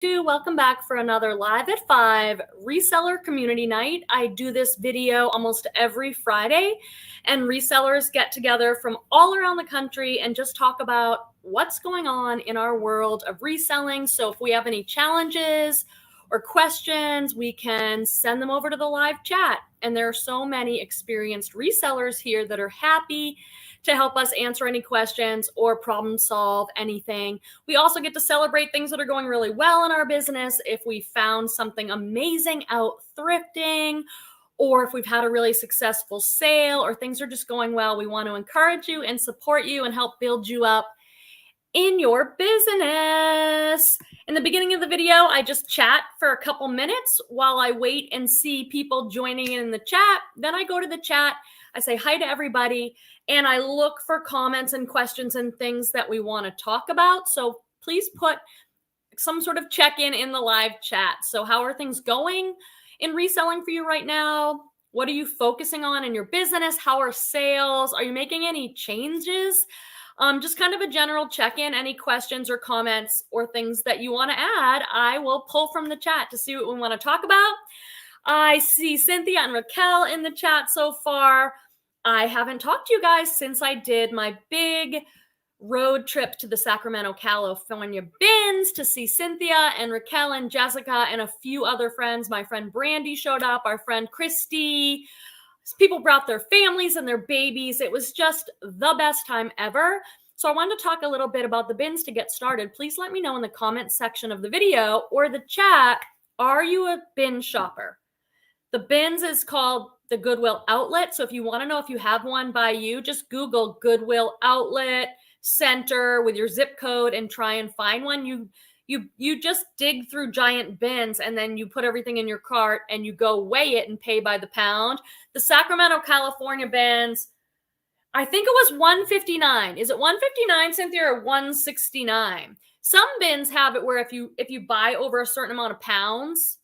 Welcome back for another Live at 5 reseller community night. I do this video almost every Friday, and resellers get together from all around the country and just talk about what's going on in our world of reselling. So if we have any challenges or questions, we can send them over to the live chat. And there are so many experienced resellers here that are happy to help us answer any questions or problem solve anything. We also get to celebrate things that are going really well in our business. If we found something amazing out thrifting, or if we've had a really successful sale, or things are just going well, we want to encourage you and support you and help build you up in your business. In the beginning of the video, I just chat for a couple minutes while I wait and see people joining in the chat. Then I go to the chat, I say hi to everybody, and I look for comments and questions and things that we want to talk about. So please put some sort of check-in in the live chat. So how are things going in reselling for you right now? What are you focusing on in your business? How are sales? Are you making any changes? Just kind of a general check-in, any questions or comments or things that you want to add, I will pull from the chat to see what we want to talk about. I see Cynthia and Raquel in the chat so far. I haven't talked to you guys since I did my big road trip to the Sacramento, California bins to see Cynthia and Raquel and Jessica and a few other friends. My friend Brandy showed up, our friend Christy. People brought their families and their babies. It was just the best time ever. So I wanted to talk a little bit about the bins to get started. Please let me know in the comments section of the video or the chat, are you a bin shopper? The bins is called the Goodwill Outlet. So if you want to know if you have one by you, just Google Goodwill Outlet Center with your zip code and try and find one. You just dig through giant bins and then you put everything in your cart and you go weigh it and pay by the pound. The Sacramento, California bins, I think it was $159. Is it $159, Cynthia, or $169? Some bins have it where if you buy over a certain amount of pounds,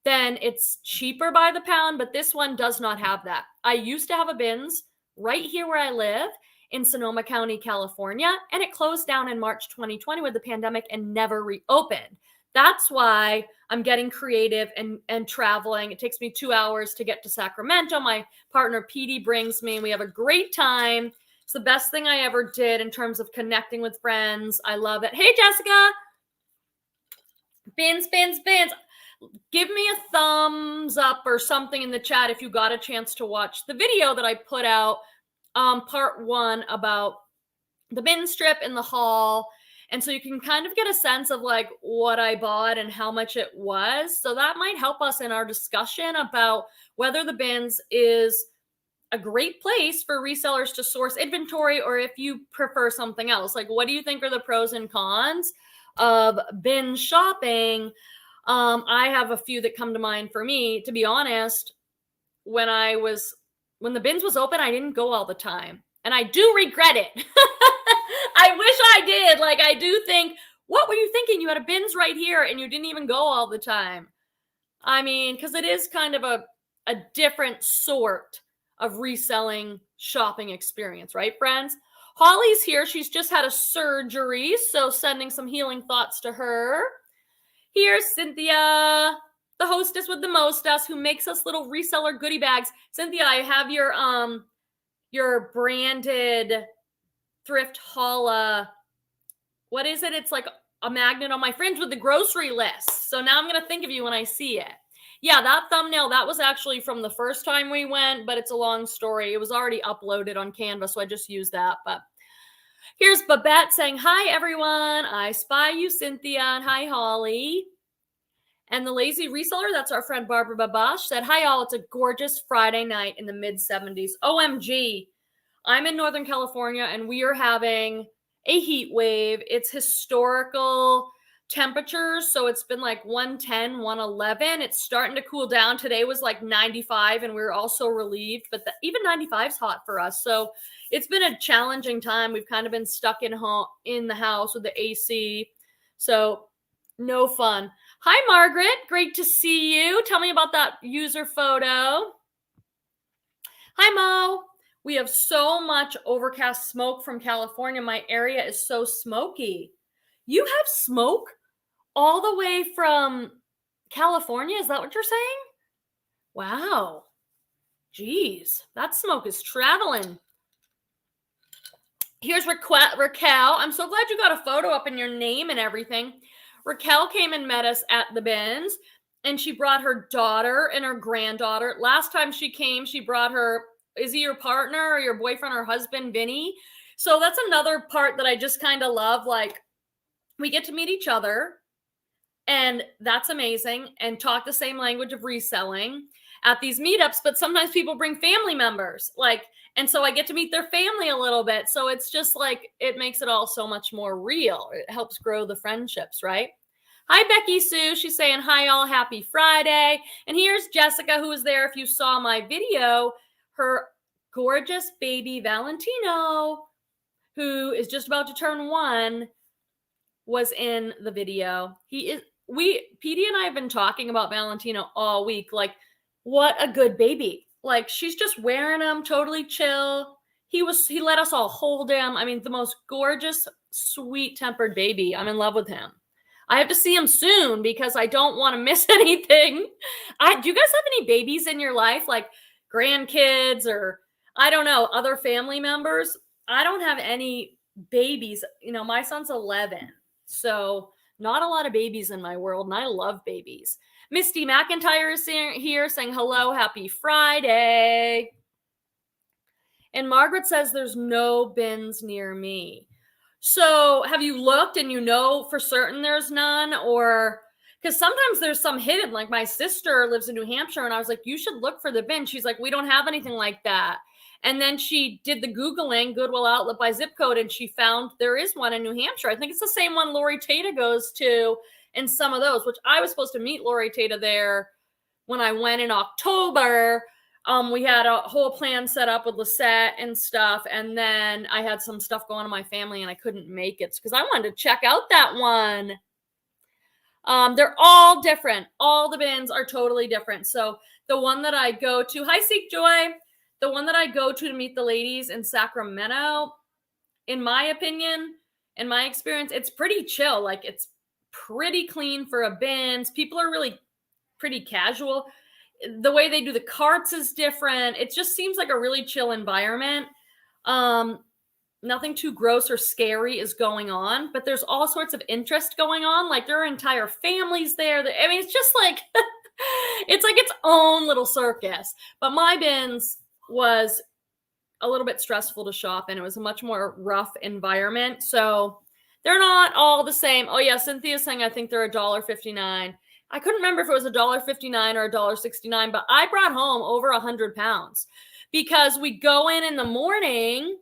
then it's cheaper by the pound, but this one does not have that. I used to have a bins right here where I live in Sonoma County, California, and it closed down in March 2020 with the pandemic and never reopened. That's why I'm getting creative and traveling. It takes me 2 hours to get to Sacramento. My partner Petey brings me, and we have a great time. It's the best thing I ever did in terms of connecting with friends. I love it. Hey, Jessica. Bins. Give me a thumbs up or something in the chat if you got a chance to watch the video that I put out, part 1 about the bin strip in the haul. And so you can kind of get a sense of like what I bought and how much it was. So that might help us in our discussion about whether the bins is a great place for resellers to source inventory, or if you prefer something else. Like, what do you think are the pros and cons of bin shopping? I have a few that come to mind for me. To be honest, when the bins was open, I didn't go all the time. And I do regret it. I wish I did. Like, I do think, what were you thinking? You had a bins right here and you didn't even go all the time. I mean, because it is kind of a different sort of reselling shopping experience, right, friends? Holly's here. She's just had a surgery, so sending some healing thoughts to her. Here's Cynthia, the hostess with the mostess, who makes us little reseller goodie bags. Cynthia, I have your branded Thrift Haul. What is it? It's like a magnet on my fridge with the grocery list. So now I'm going to think of you when I see it. Yeah, that thumbnail, that was actually from the first time we went, but it's a long story. It was already uploaded on Canva, so I just used that. But here's Babette saying, hi, everyone. I spy you, Cynthia. And hi, Holly. And the lazy reseller, that's our friend Barbara Babash, said, hi, all. It's a gorgeous Friday night in the mid-70s. OMG. I'm in Northern California, and we are having a heat wave. It's historical temperatures, so it's been like 110, 111. It's starting to cool down. Today was like 95, and we were also relieved, but even 95 is hot for us. So it's been a challenging time. We've kind of been stuck in the house with the AC, so no fun. Hi, Margaret. Great to see you. Tell me about that user photo. Hi, Mo. We have so much overcast smoke from California. My area is so smoky. You have smoke All the way from California? Is that what you're saying? Wow. Jeez, that smoke is traveling. Here's Raquel. I'm so glad you got a photo up in your name and everything. Raquel came and met us at the bins, and she brought her daughter and her granddaughter. Last time she came, she brought her, is he your partner or your boyfriend or husband, Vinny? So that's another part that I just kind of love. Like, we get to meet each other, and that's amazing, and talk the same language of reselling at these meetups. But sometimes people bring family members, and so I get to meet their family a little bit. So it's just like, it makes it all so much more real. It helps grow the friendships, right? Hi, Becky Sue. She's saying, hi, all. Happy Friday. And here's Jessica, who was there. If you saw my video, her gorgeous baby Valentino, who is just about to turn 1, was in the video. Petey and I have been talking about Valentino all week. Like, what a good baby. Like, she's just wearing him, totally chill. He let us all hold him. I mean, the most gorgeous, sweet-tempered baby. I'm in love with him. I have to see him soon because I don't want to miss anything. Do you guys have any babies in your life, like grandkids or, I don't know, other family members? I don't have any babies. My son's 11, so not a lot of babies in my world, and I love babies. Misty McIntyre is here saying hello, happy Friday. And Margaret says there's no bins near me. So have you looked and you know for certain there's none? Or because sometimes there's some hidden, like my sister lives in New Hampshire, and I was like, you should look for the bin. She's like, we don't have anything like that. And then she did the Googling, Goodwill Outlet by zip code, and she found there is one in New Hampshire. I think it's the same one Lori Tata goes to in some of those, which I was supposed to meet Lori Tata there when I went in October. We had a whole plan set up with Lisette and stuff, and then I had some stuff going on in my family, and I couldn't make it because I wanted to check out that one. They're all different. All the bins are totally different. So the one that I go to, hi, Seek Joy. The one that I go to meet the ladies in Sacramento, in my opinion, in my experience, it's pretty chill. Like, it's pretty clean for a bins. People are really pretty casual. The way they do the carts is different. It just seems like a really chill environment. Nothing too gross or scary is going on, but there's all sorts of interest going on. Like, there are entire families there. I mean, it's just like, it's like its own little circus. But my bins was a little bit stressful to shop in. It was a much more rough environment. So they're not all the same. Oh yeah, Cynthia's saying I think they're $1.59. I couldn't remember if it was $1.59 or $1.69, but I brought home over 100 pounds because we go in the morning.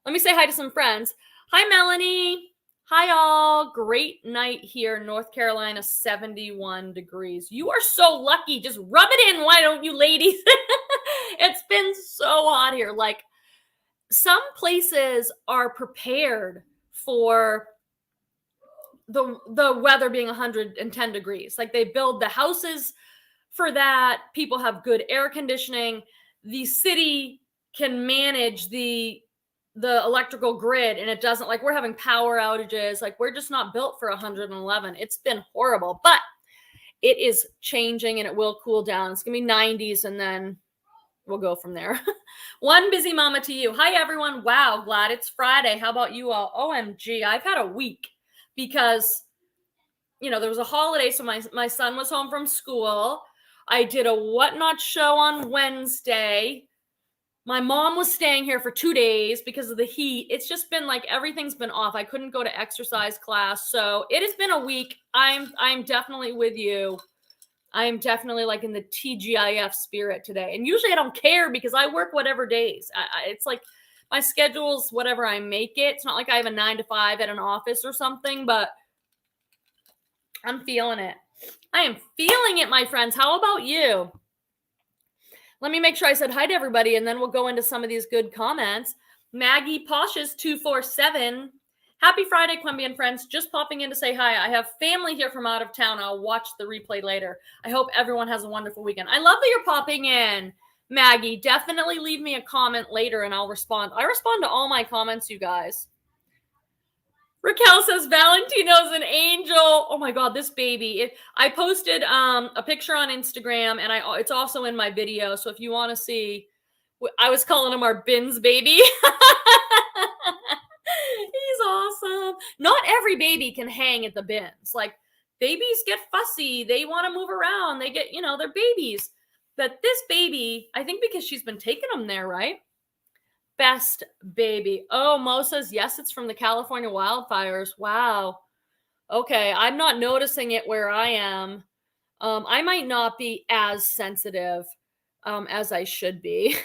Let me say hi to some friends. Hi, Melanie. Hi, all. Great night here in North Carolina, 71 degrees. You are so lucky. Just rub it in. Why don't you, ladies? It's been so hot here. Like, some places are prepared for the weather being 110 degrees. Like, they build the houses for that. People have good air conditioning. The city can manage the electrical grid, and it doesn't, like, we're having power outages. Like, we're just not built for 111. It's been horrible, but it is changing and it will cool down. It's gonna be 90s and then we'll go from there. One busy mama to you. Hi, everyone. Wow, glad it's Friday. How about you all? OMG, I've had a week because, there was a holiday, so my son was home from school. I did a Whatnot show on Wednesday. My mom was staying here for 2 days because of the heat. It's just been like, everything's been off. I couldn't go to exercise class. So it has been a week. I'm definitely with you. I am definitely like in the TGIF spirit today. And usually I don't care because I work whatever days. It's like my schedule's whatever I make it. It's not like I have a 9 to 5 at an office or something, but I'm feeling it. I am feeling it, my friends. How about you? Let me make sure I said hi to everybody, and then we'll go into some of these good comments. Maggie Posh's 247. Happy Friday, Quimby and friends. Just popping in to say hi. I have family here from out of town. I'll watch the replay later. I hope everyone has a wonderful weekend. I love that you're popping in, Maggie. Definitely leave me a comment later and I'll respond. I respond to all my comments, you guys. Raquel says Valentino's an angel. Oh my God, this baby. I posted a picture on Instagram, and it's also in my video. So if you want to see, I was calling him our bins baby. He's awesome. Not every baby can hang at the bins. Like, babies get fussy. They want to move around. They get, they're babies. But this baby, I think because she's been taking them there, right? Best baby. Oh, Mo says, yes, it's from the California wildfires. Wow. Okay, I'm not noticing it where I am. I might not be as sensitive as I should be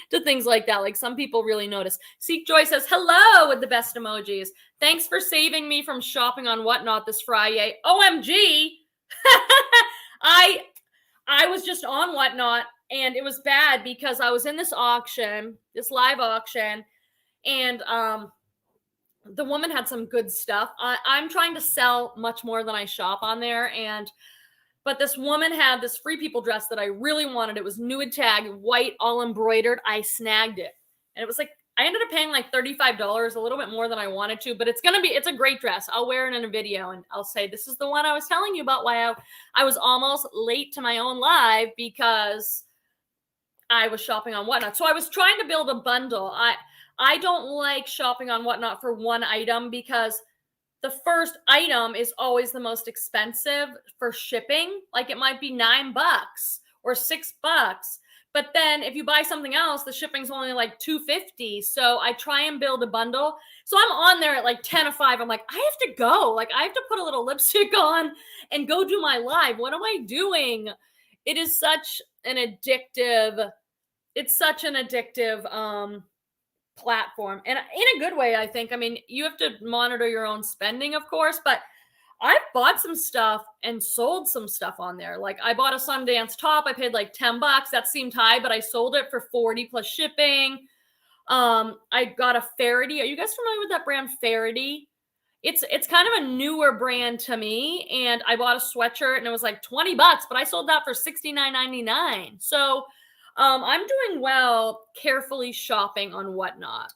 to things like that. Like, some people really notice. Seek Joy says, hello, with the best emojis. Thanks for saving me from shopping on Whatnot this Friday. OMG. I was just on Whatnot, and it was bad because I was in this auction, this live auction, and the woman had some good stuff. I'm trying to sell much more than I shop on there, but this woman had this Free People dress that I really wanted. It was nude tag, white, all embroidered. I snagged it, and it was like, I ended up paying like $35, a little bit more than I wanted to, but it's a great dress. I'll wear it in a video, and I'll say, this is the one I was telling you about, why I was almost late to my own live because I was shopping on Whatnot. So I was trying to build a bundle. I don't like shopping on Whatnot for one item because the first item is always the most expensive for shipping. Like, it might be $9 or $6. But then if you buy something else, the shipping's only like $2.50. So I try and build a bundle. So I'm on there at like 10 of 5. I'm like, I have to go. Like, I have to put a little lipstick on and go do my live. What am I doing? It is such an addictive, platform. And in a good way, I think. I mean, you have to monitor your own spending, of course, but I've bought some stuff and sold some stuff on there. Like, I bought a Sundance top. I paid like $10. That seemed high, but I sold it for $40 plus shipping. I got a Faraday. Are you guys familiar with that brand, Faraday? It's kind of a newer brand to me. And I bought a sweatshirt and it was like $20, but I sold that for $69.99. So I'm doing well carefully shopping on Whatnot.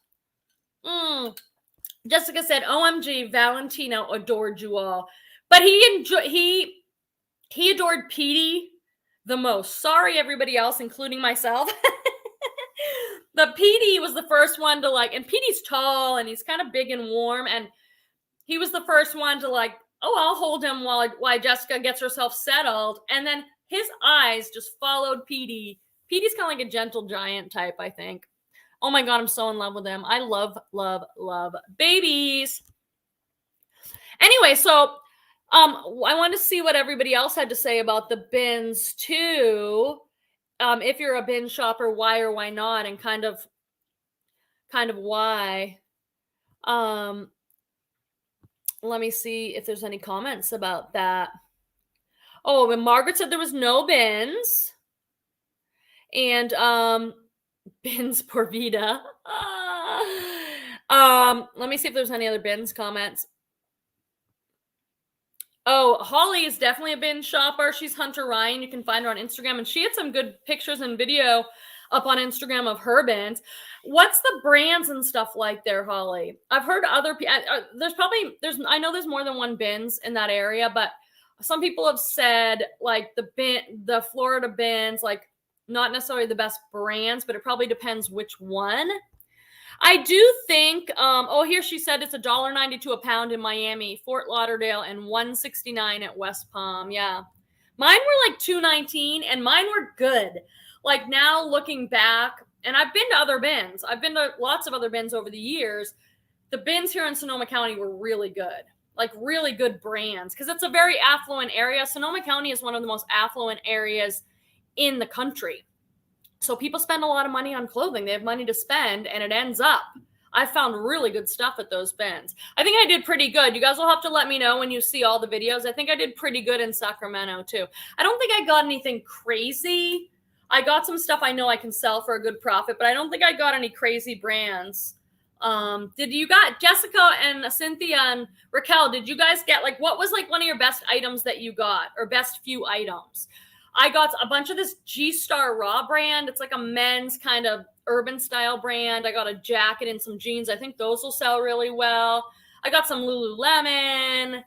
Jessica said, OMG, Valentino adored you all. But he adored Petey the most. Sorry, everybody else, including myself. But Petey was the first one to like, and Petey's tall and he's kind of big and warm. And he was the first one to like, oh, I'll hold him while Jessica gets herself settled. And then his eyes just followed Petey. Petey's kind of like a gentle giant type, I think. Oh my God, I'm so in love with him. I love, love, love babies. Anyway, so I wanted to see what everybody else had to say about the bins too. If you're a bin shopper, why or why not, and kind of why. Let me see if there's any comments about that. Oh, and Margaret said there was no bins. And bins por vida. Let me see if there's any other bins comments. Oh, Holly is definitely a bin shopper. She's Hunter Ryan. You can find her on Instagram, and she had some good pictures and video up on Instagram of her bins. What's the brands and stuff like there, Holly? I've heard other people. I know there's more than one bins in that area, but some people have said like the Florida bins, like, not necessarily the best brands, but it probably depends which one. I do think, here she said it's $1.92 a pound in Miami, Fort Lauderdale, and $1.69 at West Palm. Yeah. Mine were like $2.19, and mine were good. Like, now looking back, and I've been to other bins. I've been to lots of other bins over the years. The bins here in Sonoma County were really good. Like, really good brands, because it's a very affluent area. Sonoma County is one of the most affluent areas in the country. So people spend a lot of money on clothing. They have money to spend, and it ends up. I found really good stuff at those bins. I think I did pretty good. You guys will have to let me know when you see all the videos. I think I did pretty good in Sacramento too. I don't think I got anything crazy. I got some stuff I know I can sell for a good profit, but I don't think I got any crazy brands. Did you got Jessica and Cynthia and Raquel, did you guys get, like, what was like one of your best items that you got, or best few items? I got a bunch of this G-Star Raw brand. It's like a men's kind of urban style brand. I got a jacket and some jeans. I think those will sell really well. I got some Lululemon.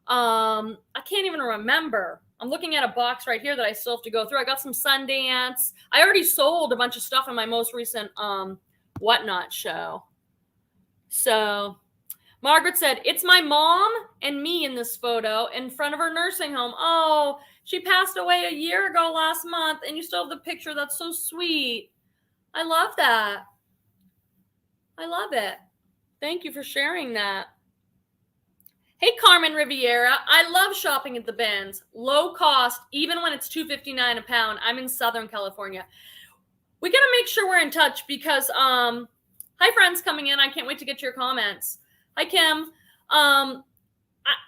I can't even remember. I'm looking at a box right here that I still have to go through. I got some Sundance. I already sold a bunch of stuff in my most recent Whatnot show. So Margaret said, it's my mom and me in this photo in front of her nursing home. Oh, she passed away a year ago last month, and you still have the picture. That's so sweet. I love that. I love it. Thank you for sharing that. Hey, Carmen Riviera. I love shopping at the bins. Low cost, even when it's $2.59 a pound. I'm in Southern California. We got to make sure we're in touch because, hi, friends coming in. I can't wait to get your comments. Hi, Kim. I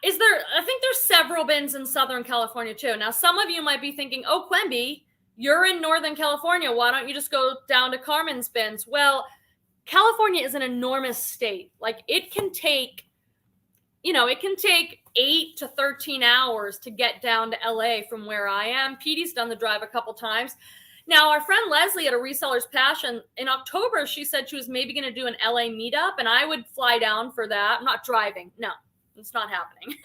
think there's several bins in Southern California too. Now, some of you might be thinking, oh, Quimby, you're in Northern California. Why don't you just go down to Carmen's bins? Well, California is an enormous state. Like it can take 8 to 13 hours to get down to LA from where I am. Petey's done the drive a couple times. Now, our friend Leslie at A Reseller's Passion, in October, she said she was maybe going to do an LA meetup, and I would fly down for that. I'm not driving. No, it's not happening.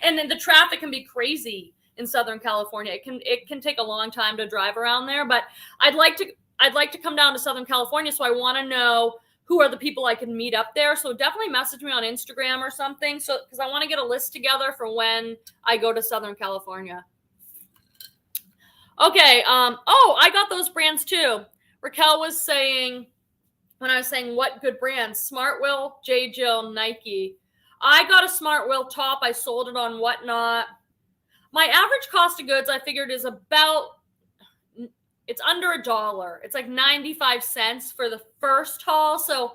And then the traffic can be crazy in Southern California. It can take a long time to drive around there, but I'd like to come down to Southern California, so I want to know who are the people I can meet up there. So definitely message me on Instagram or something. So, because I want to get a list together for when I go to Southern California. Okay. I got those brands too. Raquel was saying, when I was saying what good brands, Smartwill, J. Jill, Nike. I got a Smartwill top. I sold it on Whatnot. My average cost of goods, I figured, is it's under $1. It's like 95 cents for the first haul. So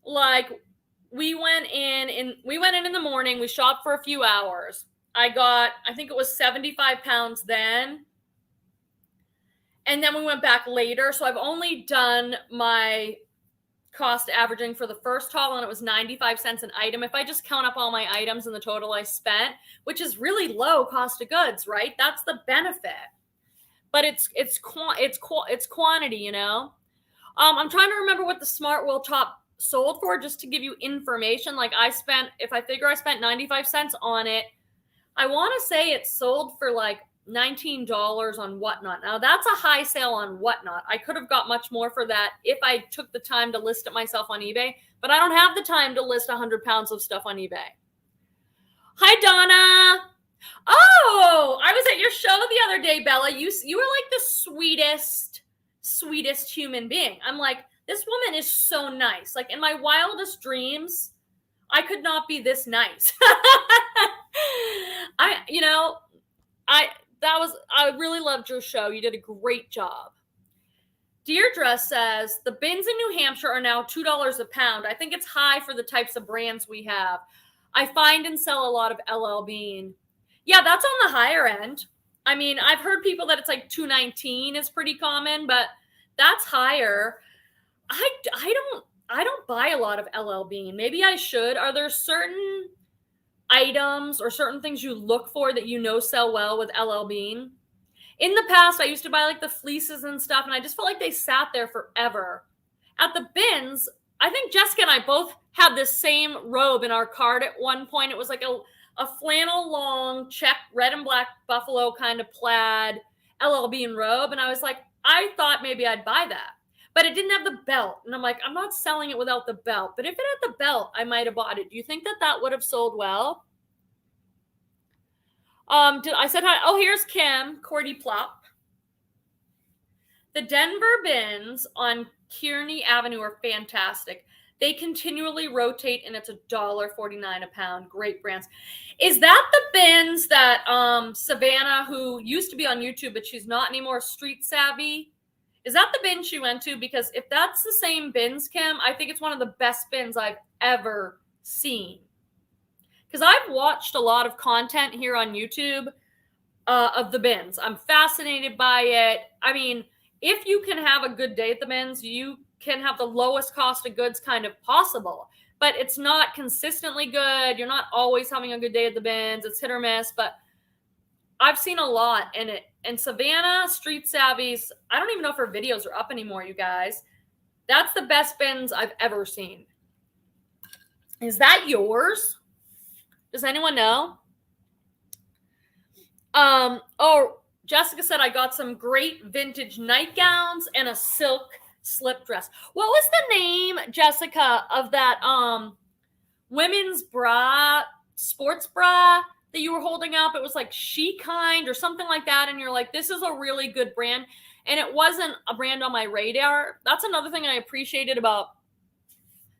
like we went in the morning, we shopped for a few hours. I think it was 75 pounds then. And then we went back later. So I've only done my cost averaging for the first haul, and it was 95 cents an item. If I just count up all my items and the total I spent, which is really low cost of goods, right? That's the benefit. But it's quantity, you know. I'm trying to remember what the Smartwill top sold for, just to give you information. Like if I figure I spent 95 cents on it, I want to say it sold for like $19 on Whatnot. Now that's a high sale on Whatnot. I could have got much more for that if I took the time to list it myself on eBay, but I don't have the time to list 100 pounds of stuff on eBay. Hi, Donna. Oh, I was at your show the other day, Bella. You were like the sweetest human being. I'm like, this woman is so nice. Like in my wildest dreams, I could not be this nice. I really loved your show. You did a great job. Deirdre says, the bins in New Hampshire are now $2 a pound. I think it's high for the types of brands we have. I find and sell a lot of LL Bean. Yeah, that's on the higher end. I mean, I've heard people that it's like $2.19 is pretty common, but that's higher. I don't buy a lot of LL Bean. Maybe I should. Are there certain items or certain things you look for that you know sell well with LL Bean? In the past, I used to buy like the fleeces and stuff, and I just felt like they sat there forever. At the bins, I think Jessica and I both had this same robe in our cart at one point. It was like a flannel long check, red and black buffalo kind of plaid LL Bean robe. And I was like, I thought maybe I'd buy that, but it didn't have the belt. And I'm like, I'm not selling it without the belt, but if it had the belt, I might have bought it. Do you think that would have sold well? I said hi. Oh, here's Kim, Cordy Plop. The Denver bins on Kearney Avenue are fantastic. They continually rotate, and it's $1.49 a pound. Great brands. Is that the bins that Savannah, who used to be on YouTube, but she's not anymore, Street Savvy? Is that the bin she went to? Because if that's the same bins, Kim, I think it's one of the best bins I've ever seen. Because I've watched a lot of content here on YouTube of the bins. I'm fascinated by it. I mean, if you can have a good day at the bins, you can have the lowest cost of goods kind of possible. But it's not consistently good. You're not always having a good day at the bins. It's hit or miss. But I've seen a lot in it. And Savannah, Street Savvy's, I don't even know if her videos are up anymore, you guys. That's the best bins I've ever seen. Is that yours? Does anyone know? Oh, Jessica said I got some great vintage nightgowns and a silk slip dress. What was the name, Jessica, of that women's bra, sports bra that you were holding up? It was like She Kind or something like that, and you're like, this is a really good brand, and it wasn't a brand on my radar. That's another thing I appreciated about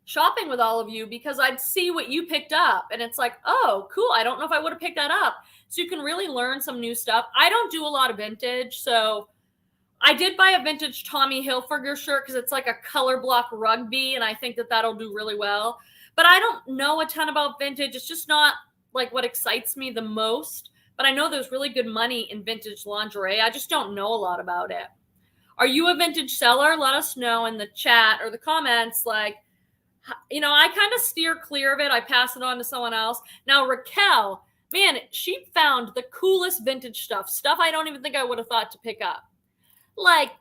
shopping with all of you, because I'd see what you picked up and it's like, oh, cool. I don't know if I would have picked that up. So you can really learn some new stuff. I don't do a lot of vintage. So I did buy a vintage Tommy Hilfiger shirt because it's like a color block rugby, and I think that that'll do really well. But I don't know a ton about vintage. It's just not like what excites me the most. But I know there's really good money in vintage lingerie. I just don't know a lot about it. Are you a vintage seller? Let us know in the chat or the comments. Like, you know, I kind of steer clear of it. I pass it on to someone else. Now, Raquel, man, she found the coolest vintage stuff I don't even think I would have thought to pick up. Like,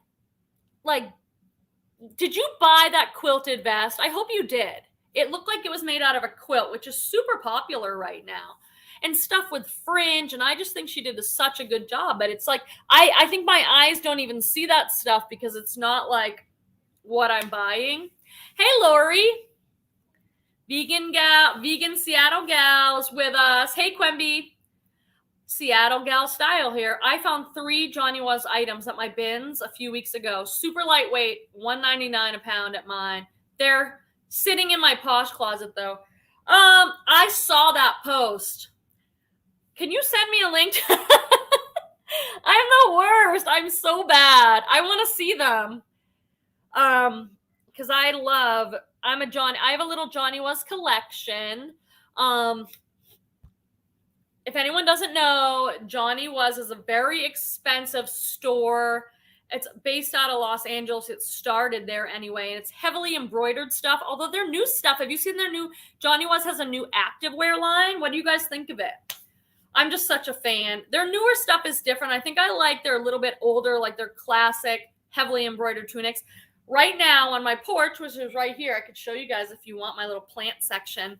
did you buy that quilted vest? I hope you did. It looked like it was made out of a quilt, which is super popular right now. And stuff with fringe, and I just think she did such a good job. But it's like, I think my eyes don't even see that stuff because it's not like what I'm buying. Hey, Lori. Vegan Seattle gals with us. Hey, Quemby. Seattle gal style here. I found 3 Johnny Was items at my bins a few weeks ago. Super lightweight, $1.99 a pound at mine. They're sitting in my Posh closet though. I saw that post. Can you send me a link? I'm the worst. I'm so bad. I want to see them. Because I have a little Johnny Was collection. If anyone doesn't know, Johnny Was is a very expensive store. It's based out of Los Angeles. It started there anyway, and it's heavily embroidered stuff. Although their new stuff, have you seen their new, Johnny Was has a new activewear line. What do you guys think of it? I'm just such a fan. Their newer stuff is different. I think I like their a little bit older, like their classic, heavily embroidered tunics. Right now on my porch, which is right here, I could show you guys if you want my little plant section.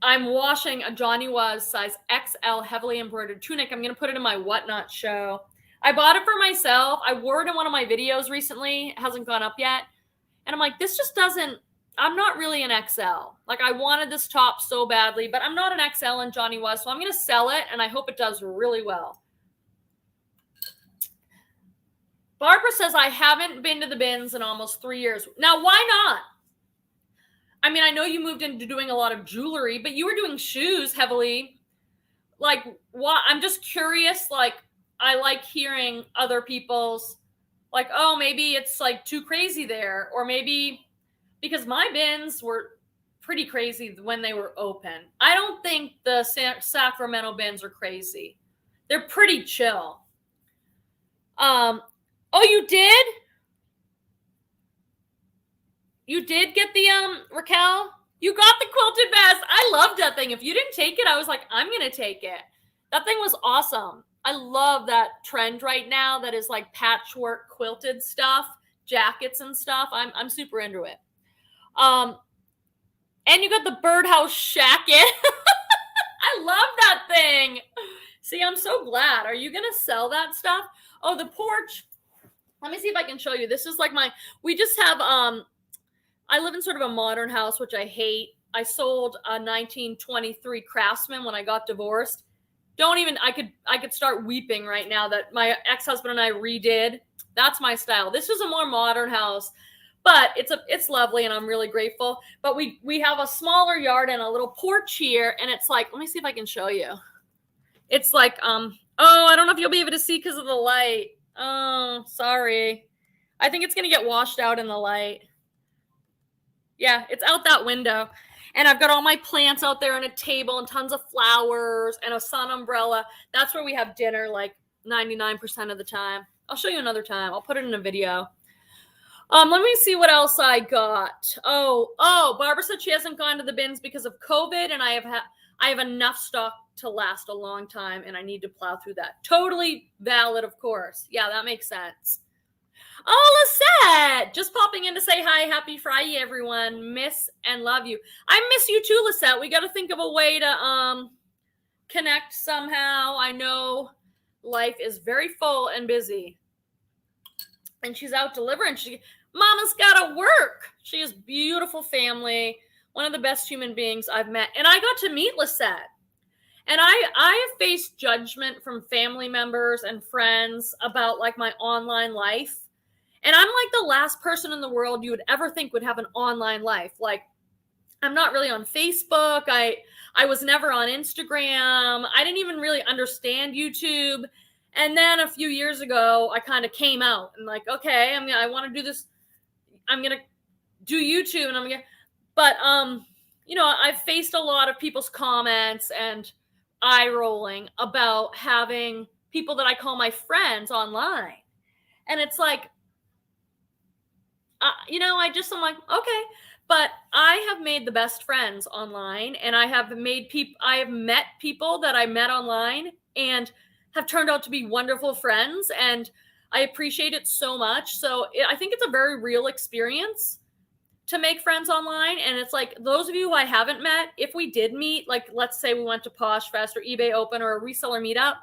I'm washing a Johnny Was size XL heavily embroidered tunic. I'm going to put it in my Whatnot show. I bought it for myself. I wore it in one of my videos recently. It hasn't gone up yet. And I'm like, this just doesn't, I'm not really an XL. Like, I wanted this top so badly, but I'm not an XL in Johnny Was. So I'm going to sell it, and I hope it does really well. Barbara says, I haven't been to the bins in almost 3 years. Now, why not? I mean, I know you moved into doing a lot of jewelry, but you were doing shoes heavily. Like, what? I'm just curious. Like, I like hearing other people's, like, oh, maybe it's like too crazy there. Or maybe because my bins were pretty crazy when they were open. I don't think the Sacramento bins are crazy. They're pretty chill. Oh, you did? You did get the, Raquel? You got the quilted vest. I loved that thing. If you didn't take it, I was like, I'm going to take it. That thing was awesome. I love that trend right now that is like patchwork quilted stuff, jackets and stuff. I'm super into it. And you got the birdhouse shacket. I love that thing. See, I'm so glad. Are you going to sell that stuff? Oh, the porch. Let me see if I can show you. This is like we just have, I live in sort of a modern house, which I hate. I sold a 1923 Craftsman when I got divorced. I could start weeping right now that my ex-husband and I redid. That's my style. This is a more modern house, but it's lovely and I'm really grateful. But we have a smaller yard and a little porch here, and it's like, let me see if I can show you. It's like, oh, I don't know if you'll be able to see because of the light. Oh, sorry. I think it's going to get washed out in the light. Yeah, it's out that window. And I've got all my plants out there on a table and tons of flowers and a sun umbrella. That's where we have dinner like 99% of the time. I'll show you another time. I'll put it in a video. Let me see what else I got. Oh, Barbara said she hasn't gone to the bins because of COVID, and I have enough stock to last a long time, and I need to plow through that. Totally valid, of course. Yeah, that makes sense. Oh, Lisette! Just popping in to say hi. Happy Friday, everyone. Miss and love you. I miss you too, Lisette. We got to think of a way to connect somehow. I know life is very full and busy. And she's out delivering. Mama's got to work. She has beautiful family. One of the best human beings I've met. And I got to meet Lisette. And I have faced judgment from family members and friends about like my online life. And I'm like the last person in the world you would ever think would have an online life. Like, I'm not really on Facebook. I was never on Instagram. I didn't even really understand YouTube. And then a few years ago, I kind of came out and like, okay, I want to do this. I'm going to do YouTube and but I've faced a lot of people's comments and eye rolling about having people that I call my friends online. And it's like, I'm like, okay, but I have made the best friends online, and I have met people that I met online and have turned out to be wonderful friends, and I appreciate it so much. So I think it's a very real experience to make friends online. And it's like, those of you who I haven't met, if we did meet, like, let's say we went to Posh Fest or eBay Open or a reseller meetup,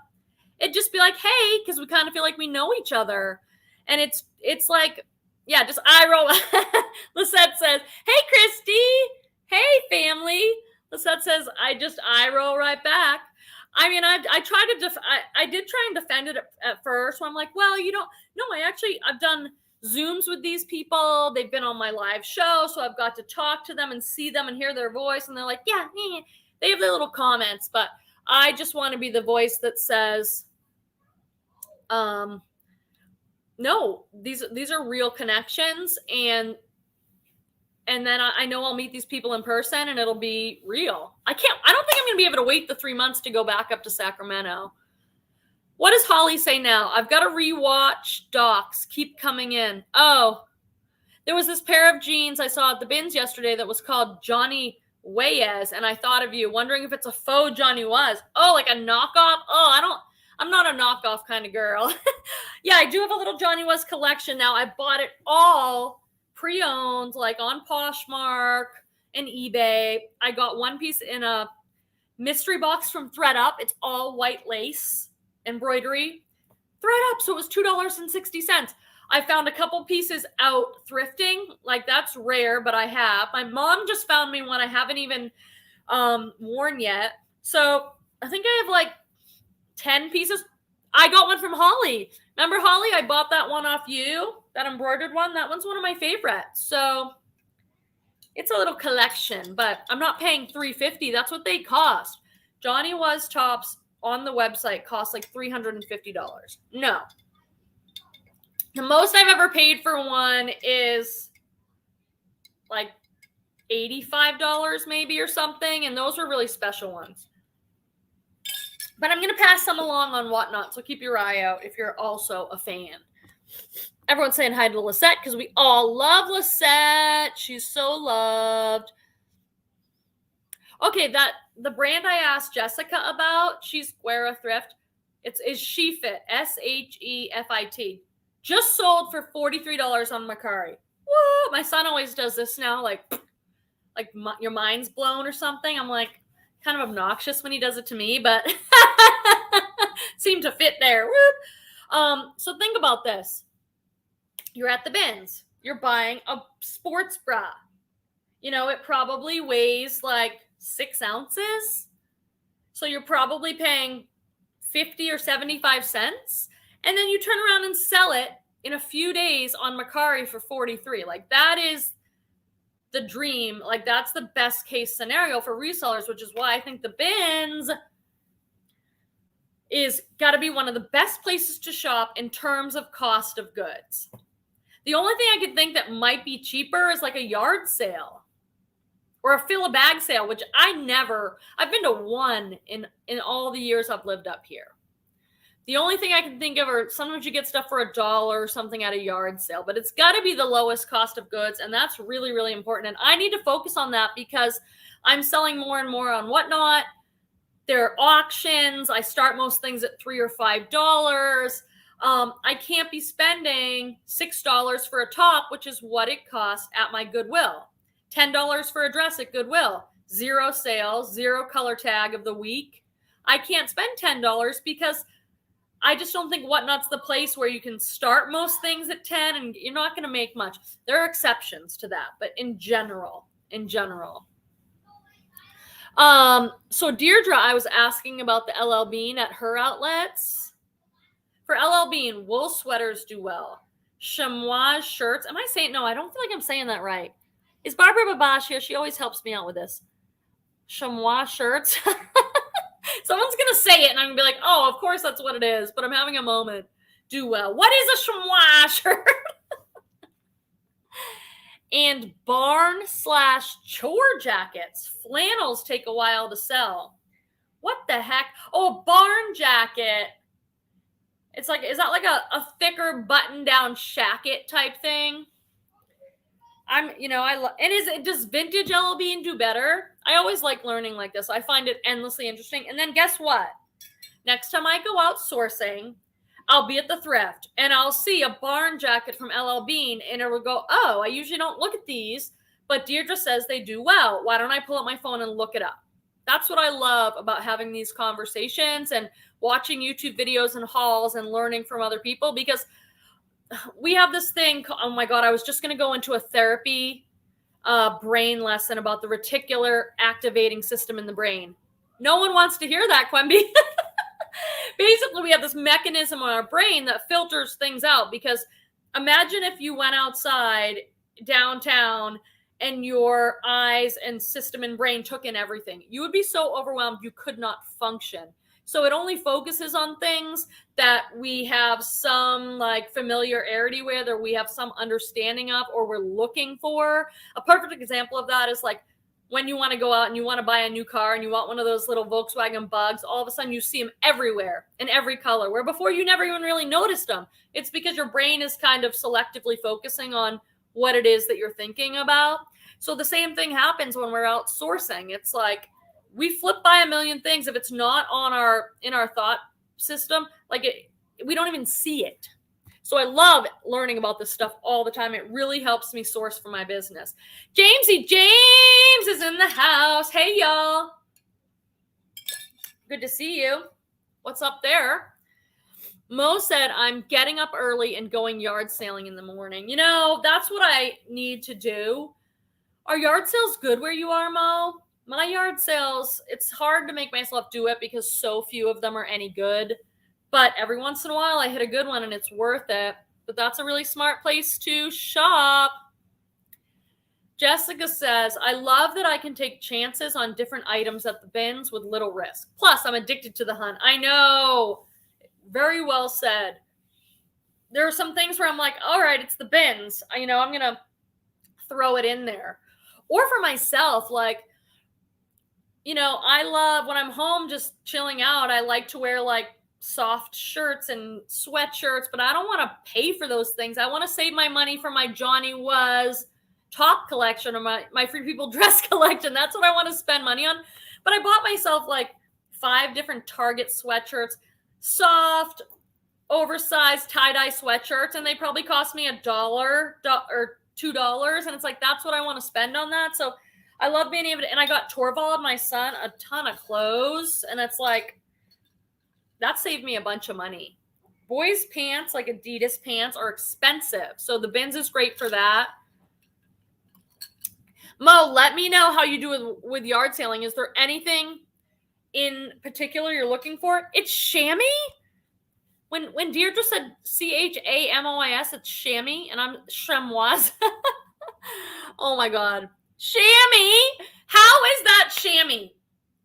it'd just be like, hey, because we kind of feel like we know each other. And it's like, yeah, just eye roll. Lisette says, hey, Christy. Hey, family. Lisette says, I just eye roll right back. I mean, I did try and defend it at first. Where I'm like, well, I've done Zooms with these people. They've been on my live show, so I've got to talk to them and see them and hear their voice. And they're like, yeah. They have their little comments, but I just want to be the voice that says, no, these are real connections, and then I know I'll meet these people in person and it'll be real. I don't think I'm going to be able to wait the 3 months to go back up to Sacramento. What does Holly say now? I've got to rewatch docs. Keep coming in. Oh, there was this pair of jeans I saw at the bins yesterday that was called Johnny Wayes, and I thought of you, wondering if it's a faux Johnny Was. Oh, like a knockoff? Oh, I'm not a knockoff kind of girl. Yeah, I do have a little Johnny Was collection now. I bought it all pre-owned, like on Poshmark and eBay. I got one piece in a mystery box from Thredup. It's all white lace embroidery. Thredup, so it was $2.60. I found a couple pieces out thrifting. Like, that's rare, but I have. My mom just found me one I haven't even worn yet. So I think I have like 10 pieces. I got one from Holly. Remember, Holly? I bought that one off you, that embroidered one. That one's one of my favorites. So it's a little collection, but I'm not paying $350. That's what they cost. Johnny Was tops on the website cost like $350. No. The most I've ever paid for one is like $85 maybe or something, and those were really special ones. But I'm going to pass some along on Whatnot, so keep your eye out if you're also a fan. Everyone's saying hi to Lisette because we all love Lisette. She's so loved. Okay, the brand I asked Jessica about, she's Square Thrift. Is SheFit, SHEFIT. Just sold for $43 on Mercari. Woo! My son always does this now, like your mind's blown or something. I'm like, kind of obnoxious when he does it to me, but seemed to fit there. So think about this. You're at the bins. You're buying a sports bra. It probably weighs like 6 ounces. So you're probably paying 50 or 75 cents. And then you turn around and sell it in a few days on Mercari for $43. Like, that is the dream. Like, that's the best case scenario for resellers, which is why I think the bins is got to be one of the best places to shop in terms of cost of goods. The only thing I could think that might be cheaper is like a yard sale or a fill a bag sale, which I've been to one in all the years I've lived up here. The only thing I can think of are sometimes you get stuff for $1 or something at a yard sale, but it's got to be the lowest cost of goods, and that's really, really important. And I need to focus on that because I'm selling more and more on Whatnot. There are auctions. I start most things at $3 or $5. I can't be spending $6 for a top, which is what it costs at my Goodwill. $10 for a dress at Goodwill. 0 sales, 0 color tag of the week. I can't spend $10 because I just don't think Whatnot's the place where you can start most things at 10 and you're not going to make much. There are exceptions to that, but in general. So Deirdre, I was asking about the LL Bean at her outlets. For LL Bean, wool sweaters do well. Chamois shirts. Am I saying? No, I don't feel like I'm saying that right. Is Barbara Babash here? She always helps me out with this. Chamois shirts. Someone's going to say it and I'm going to be like, oh, of course that's what it is. But I'm having a moment. Do well. What is a chamois shirt? And barn/chore jackets. Flannels take a while to sell. What the heck? Oh, a barn jacket. It's like, is that like a thicker button-down shacket type thing? Does vintage LL Bean do better? I always like learning like this. I find it endlessly interesting. And then guess what? Next time I go out sourcing, I'll be at the thrift and I'll see a barn jacket from LL Bean and it will go, oh, I usually don't look at these, but Deirdre says they do well. Why don't I pull up my phone and look it up? That's what I love about having these conversations and watching YouTube videos and hauls and learning from other people, because we have this thing. Oh my God, I was just going to go into a therapy brain lesson about the reticular activating system in the brain. No one wants to hear that, Quemby. Basically, we have this mechanism in our brain that filters things out, because imagine if you went outside downtown and your eyes and system and brain took in everything. You would be so overwhelmed you could not function. So it only focuses on things that we have some like familiarity with, or we have some understanding of, or we're looking for. A perfect example of that is like when you want to go out and you want to buy a new car and you want one of those little Volkswagen Bugs, all of a sudden you see them everywhere in every color, where before you never even really noticed them. It's because your brain is kind of selectively focusing on what it is that you're thinking about. So the same thing happens when we're out sourcing. It's like we flip by a million things. If it's not in our thought system, we don't even see it. So I love learning about this stuff all the time. It really helps me source for my business. Jamesy James is in the house. Hey, y'all. Good to see you. What's up there? Mo said, I'm getting up early and going yard sailing in the morning. You know, that's what I need to do. Are yard sales good where you are, Mo? My yard sales, it's hard to make myself do it because so few of them are any good. But every once in a while, I hit a good one and it's worth it. But that's a really smart place to shop. Jessica says, I love that I can take chances on different items at the bins with little risk. Plus, I'm addicted to the hunt. I know. Very well said. There are some things where I'm like, all right, it's the bins. I'm going to throw it in there. Or for myself, I love when I'm home just chilling out. I like to wear soft shirts and sweatshirts, but I don't want to pay for those things. I want to save my money for my Johnny Was top collection or my Free People dress collection. That's what I want to spend money on. But I bought myself 5 different Target sweatshirts, soft, oversized tie-dye sweatshirts, and they probably cost me $1 or $2. And it's that's what I want to spend on that. So I love being able to, and I got Torvald, my son, a ton of clothes. And it's that saved me a bunch of money. Boys' pants, like Adidas pants, are expensive. So the bins is great for that. Mo, let me know how you do with yard sailing. Is there anything in particular you're looking for? It's chamois? When Deirdre said CHAMOIS, it's chamois, and I'm chamois. Oh my God. Chamois? How is that chamois?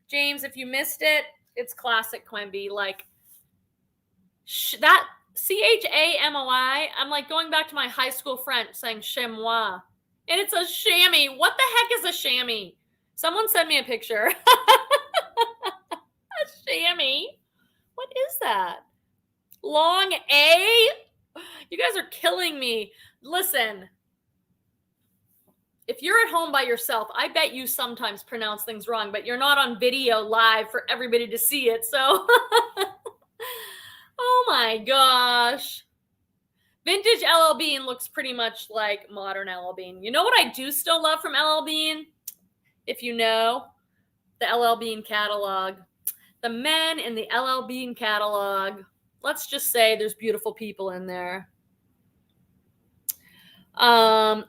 James, if you missed it, it's classic Quemby. That CHAMOI, I'm going back to my high school French saying chamois. And it's a chamois. What the heck is a chamois? Someone send me a picture. A chamois? What is that? Long A? You guys are killing me. Listen, if you're at home by yourself, I bet you sometimes pronounce things wrong, but you're not on video live for everybody to see it. So, oh my gosh. Vintage LL Bean looks pretty much like modern LL Bean. You know what I do still love from LL Bean? If you know, the LL Bean catalog. The men in the LL Bean catalog. Let's just say there's beautiful people in there.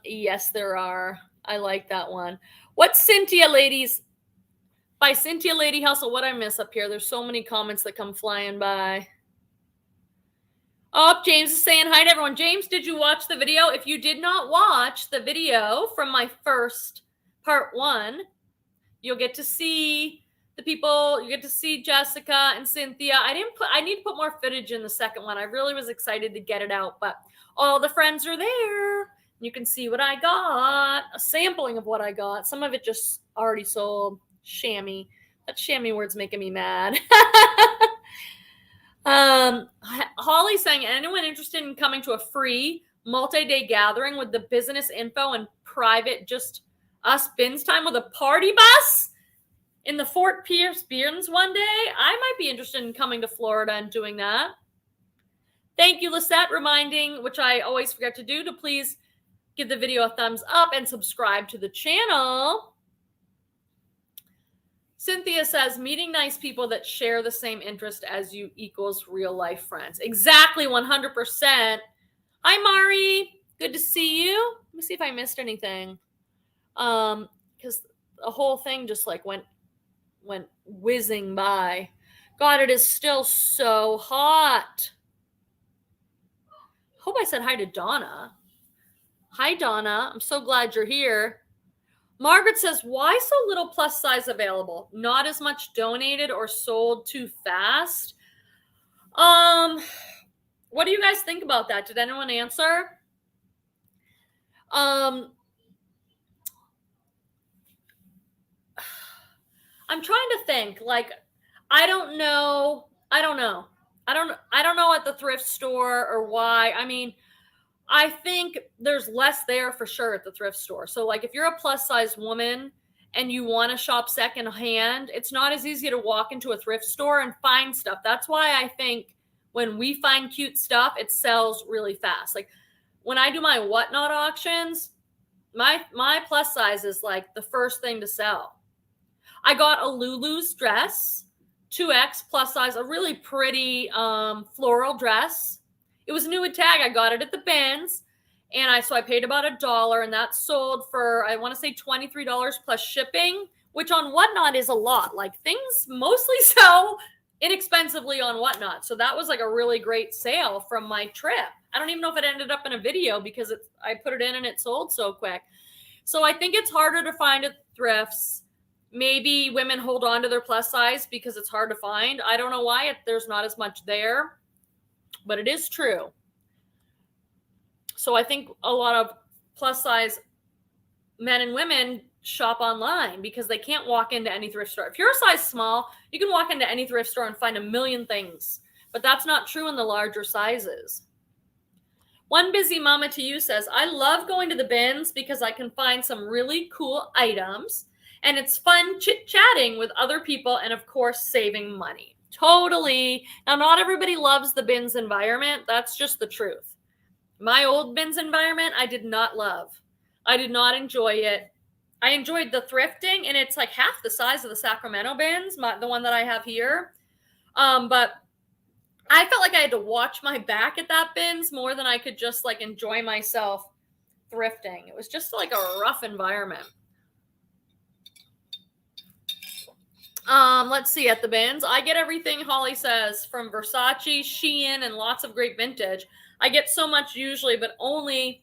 Yes, there are. I like that one. What's Cynthia Ladies? By Cynthia Lady Hustle. What I miss up here? There's so many comments that come flying by. Oh, James is saying hi to everyone. James, did you watch the video? If you did not watch the video from my first part 1, you'll get to see the people. You get to see Jessica and Cynthia. I need to put more footage in the second one. I really was excited to get it out, but all the friends are there. You can see what I got, a sampling of what I got. Some of it just already sold. Chamois. That chamois word's making me mad. Holly saying, anyone interested in coming to a free multi-day gathering with the business info and private just us bins time with a party bus in the Fort Pierce Bins one day? I might be interested in coming to Florida and doing that. Thank you, Lisette, reminding, which I always forget to do, to please give the video a thumbs up and subscribe to the channel. Cynthia says, meeting nice people that share the same interest as you equals real life friends. Exactly, 100%. Hi, Mari. Good to see you. Let me see if I missed anything. Because the whole thing just like went whizzing by. God, it is still so hot. Hope I said hi to Donna. Hi, Donna. I'm so glad you're here. Margaret says, why so little plus size available? Not as much donated or sold too fast? What do you guys think about that? Did anyone answer? I'm trying to think. Like, I don't know at the thrift store or why. I mean, I think there's less there for sure at the thrift store. So like if you're a plus size woman and you want to shop secondhand, it's not as easy to walk into a thrift store and find stuff. That's why I think when we find cute stuff, it sells really fast. Like when I do my whatnot auctions, my plus size is like the first thing to sell. I got a Lulu's dress, 2X plus size, a really pretty floral dress. It was new with tag. I got it at the bins, and I paid about $1, and that sold for, I want to say $23 plus shipping, which on Whatnot is a lot. Like things mostly sell inexpensively on Whatnot, so that was like a really great sale from my trip. I don't even know if it ended up in a video because I put it in and it sold so quick. So I think it's harder to find at thrifts. Maybe women hold on to their plus size because it's hard to find. I don't know why there's not as much there. But it is true. So I think a lot of plus size men and women shop online because they can't walk into any thrift store. If you're a size small, you can walk into any thrift store and find a million things. But that's not true in the larger sizes. One busy mama to you says, I love going to the bins because I can find some really cool items. And it's fun chit-chatting with other people and, of course, saving money. Totally. Now, not everybody loves the bins environment. That's just the truth. My old bins environment, I did not love. I did not enjoy it. I enjoyed the thrifting, and it's like half the size of the Sacramento bins, the one that I have here. But I felt like I had to watch my back at that bins more than I could just like enjoy myself thrifting. It was just like a rough environment. Let's see, at the bins, I get everything, Holly says, from Versace, Shein, and lots of great vintage. I get so much usually, but only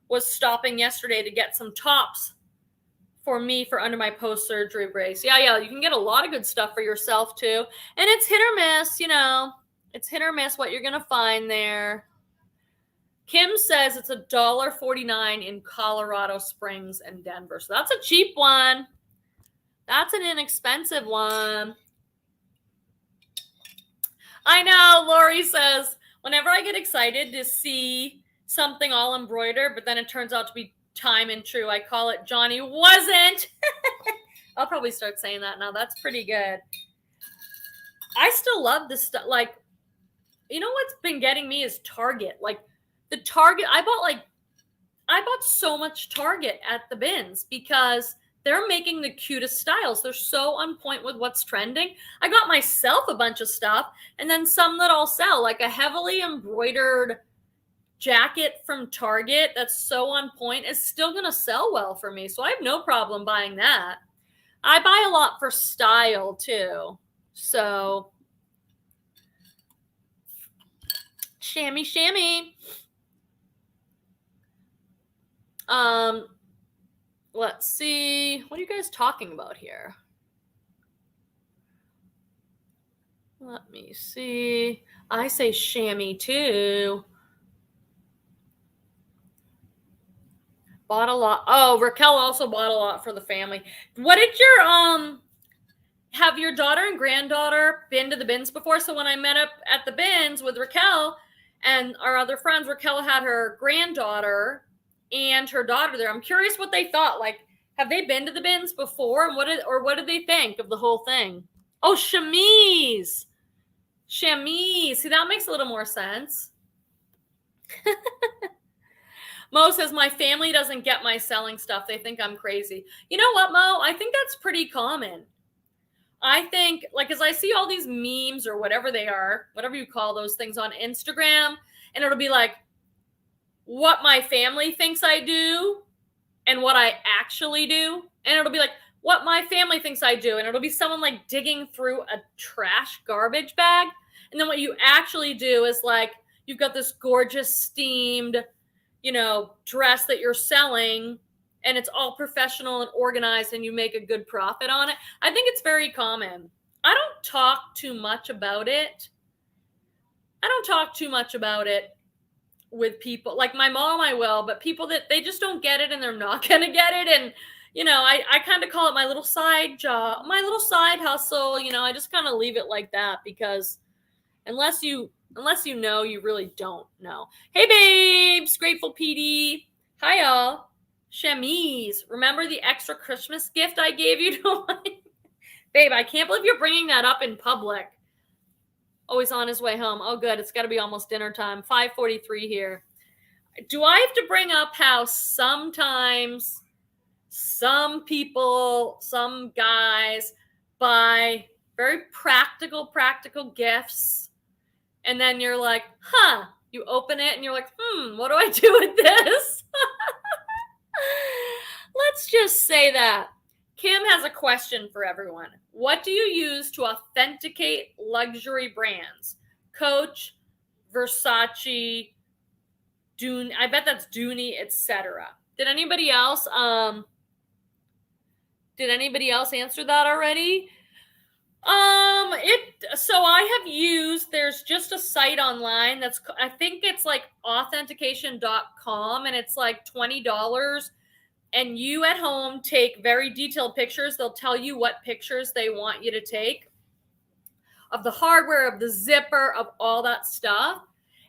was stopping yesterday to get some tops for me for under my post-surgery brace. Yeah, you can get a lot of good stuff for yourself too. And it's hit or miss, It's hit or miss what you're going to find there. Kim says it's $1.49 in Colorado Springs and Denver. So that's a cheap one. That's an inexpensive one. I know, Lori says, whenever I get excited to see something all embroidered, but then it turns out to be time and true, I call it Johnny wasn't. I'll probably start saying that now. That's pretty good. I still love this stuff. Like, You know what's been getting me is Target. Like the Target, I bought so much Target at the bins because they're making the cutest styles. They're so on point with what's trending. I got myself a bunch of stuff and then some that I'll sell, like a heavily embroidered jacket from Target that's so on point is still going to sell well for me. So I have no problem buying that. I buy a lot for style too. So shammy. Let's see. What are you guys talking about here? Let me see. I say chamois too. Bought a lot. Oh, Raquel also bought a lot for the family. What did your have your daughter and granddaughter been to the bins before? So when I met up at the bins with Raquel and our other friends, Raquel had her granddaughter and her daughter there. I'm curious what they thought. Like, have they been to the bins before? And what did they think of the whole thing? Oh, chamois. Chamois. See, that makes a little more sense. Mo says, my family doesn't get my selling stuff. They think I'm crazy. You know what, Mo? I think that's pretty common. I think, like, as I see all these memes or whatever they are, whatever you call those things on Instagram, and it'll be like, what my family thinks I do and what I actually do. And it'll be like, what my family thinks I do. And it'll be someone like digging through a trash garbage bag. And then what you actually do is like, you've got this gorgeous steamed, dress that you're selling and it's all professional and organized and you make a good profit on it. I think it's very common. I don't talk too much about it. With people like my mom, I will, but people that they just don't get it and they're not going to get it. And, I kind of call it my little side job, my little side hustle. I just kind of leave it like that because unless you know, you really don't know. Hey, babes, Grateful PD. Hi, y'all. Chemise. Remember the extra Christmas gift I gave you? Babe, I can't believe you're bringing that up in public. Always on his way home. Oh, good. It's got to be almost dinner time. 5:43 here. Do I have to bring up how sometimes some people, some guys buy very practical gifts, and then you're like, you open it and you're like, what do I do with this? Let's just say that. Kim has a question for everyone. What do you use to authenticate luxury brands? Coach, Versace, Dune. I bet that's Dooney, etc. Did anybody else answer that already? So I have used, there's just a site online I think it's like authentication.com and it's like $20. And you at home take very detailed pictures. They'll tell you what pictures they want you to take of the hardware, of the zipper, of all that stuff.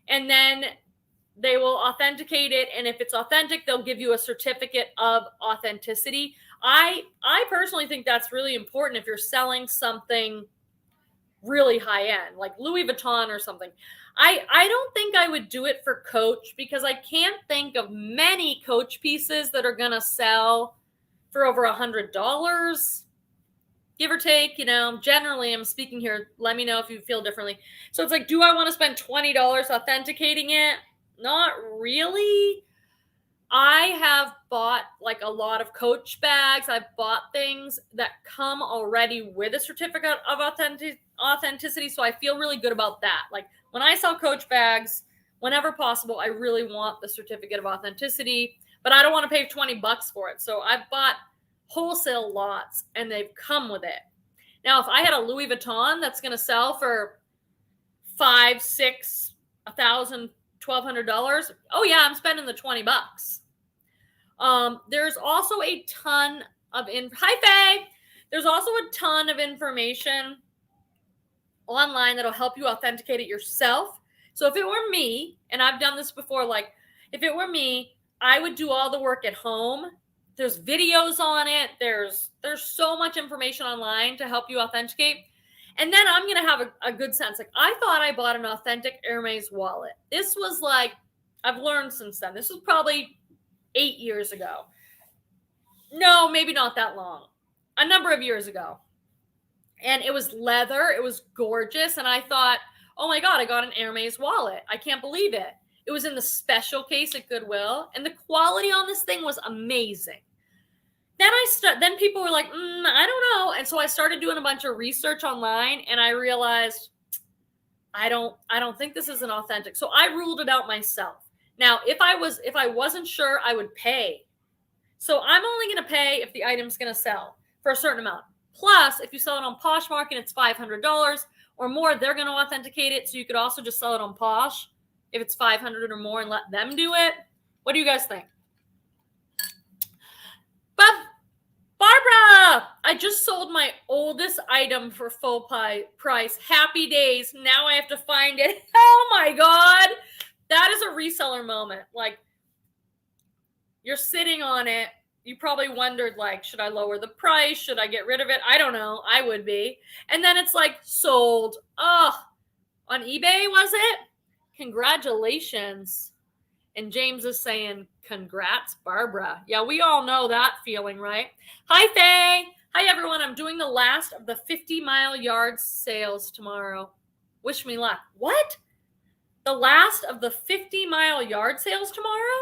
And then they will authenticate it. And if it's authentic, they'll give you a certificate of authenticity. I personally think that's really important if you're selling something really high end, like Louis Vuitton or something. I don't think I would do it for Coach because I can't think of many Coach pieces that are going to sell for over $100, give or take. Generally I'm speaking here. Let me know if you feel differently. So it's like, do I want to spend $20 authenticating it? Not really. I have bought like a lot of Coach bags. I've bought things that come already with a certificate of authenticity. So I feel really good about that. Like when I sell Coach bags, whenever possible, I really want the certificate of authenticity, but I don't want to pay $20 for it. So I've bought wholesale lots and they've come with it. Now, if I had a Louis Vuitton that's going to sell for $5,000, $6,000, $1,000, $1,200, oh yeah, I'm spending the $20. There's also a ton of hi Faye. There's also a ton of information online that'll help you authenticate it yourself. So if it were me, and I've done this before, like if it were me, I would do all the work at home. There's videos on it. There's so much information online to help you authenticate. And then I'm going to have a good sense. Like, I thought I bought an authentic Hermes wallet. This was like, I've learned since then. This was probably 8 years ago. No, maybe not that long. A number of years ago. And it was leather. It was gorgeous. And I thought, oh my God, I got an Hermes wallet. I can't believe it. It was in the special case at Goodwill. And the quality on this thing was amazing. Then people were like, I don't know. And so I started doing a bunch of research online, and I realized I don't think this is an authentic. So I ruled it out myself. Now, if I wasn't sure, I would pay. So I'm only going to pay if the item's going to sell for a certain amount. Plus, if you sell it on Poshmark and it's $500 or more, they're going to authenticate it. So you could also just sell it on Posh if it's $500 or more and let them do it. What do you guys think? But Barbara, I just sold my oldest item for full price. Happy days. Now I have to find it. Oh my God. That is a reseller moment. Like, you're sitting on it. You probably wondered, like, should I lower the price? Should I get rid of it? I don't know. I would be. And then it's like sold. Oh, on eBay, was it? Congratulations. And James is saying, congrats, Barbara. Yeah, we all know that feeling, right? Hi, Faye. Hi, everyone. I'm doing the last of the 50-mile yard sales tomorrow. Wish me luck. What? The last of the 50-mile yard sales tomorrow?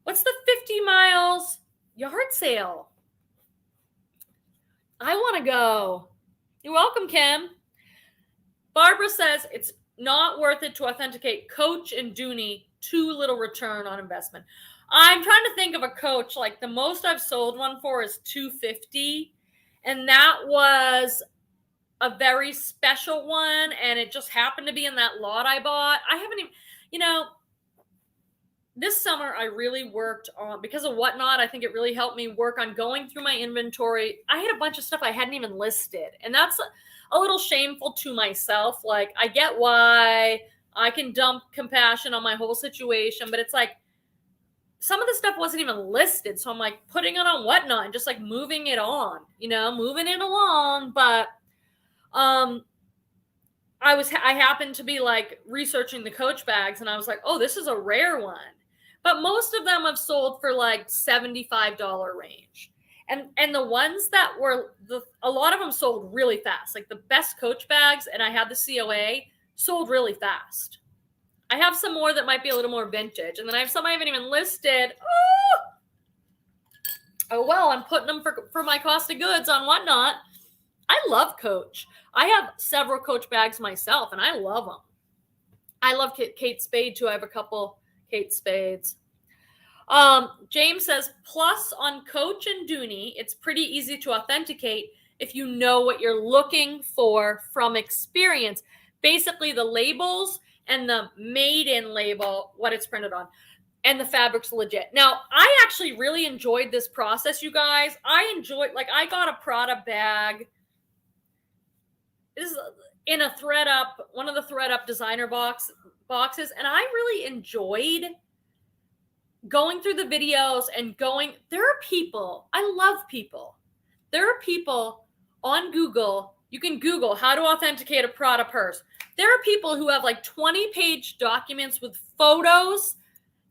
What's the 50 miles yard sale? I want to go. You're welcome, Kim. Barbara says it's not worth it to authenticate Coach and Dooney. Too little return on investment. I'm trying to think of a Coach. Like, the most I've sold one for is $250, and that was a very special one, and it just happened to be in that lot I bought. I haven't even, this summer I really worked on, because of Whatnot, I think it really helped me work on going through my inventory. I had a bunch of stuff I hadn't even listed, and that's a little shameful to myself. Like, I get why I can dump compassion on my whole situation, but it's like some of the stuff wasn't even listed. So I'm like putting it on Whatnot and just like moving it on, moving it along. But I happened to be like researching the Coach bags, and I was like, oh, this is a rare one. But most of them have sold for like $75 range. And the ones that were, a lot of them sold really fast. Like the best Coach bags, and I had the COA, sold really fast. I have some more that might be a little more vintage. And then I have some I haven't even listed. Oh well, I'm putting them for my cost of goods on Whatnot. I love Coach. I have several Coach bags myself, and I love them. I love Kate Spade, too. I have a couple Kate Spades. James says, plus on Coach and Dooney, it's pretty easy to authenticate if you know what you're looking for from experience. Basically, the labels and the made-in label, what it's printed on, and the fabric's legit. Now, I actually really enjoyed this process, you guys. I got a Prada bag. This is in a Thredup, one of the Thredup designer boxes, and I really enjoyed going through the videos and there are people, I love people. There are people on Google, you can Google how to authenticate a Prada purse. There are people who have like 20-page documents with photos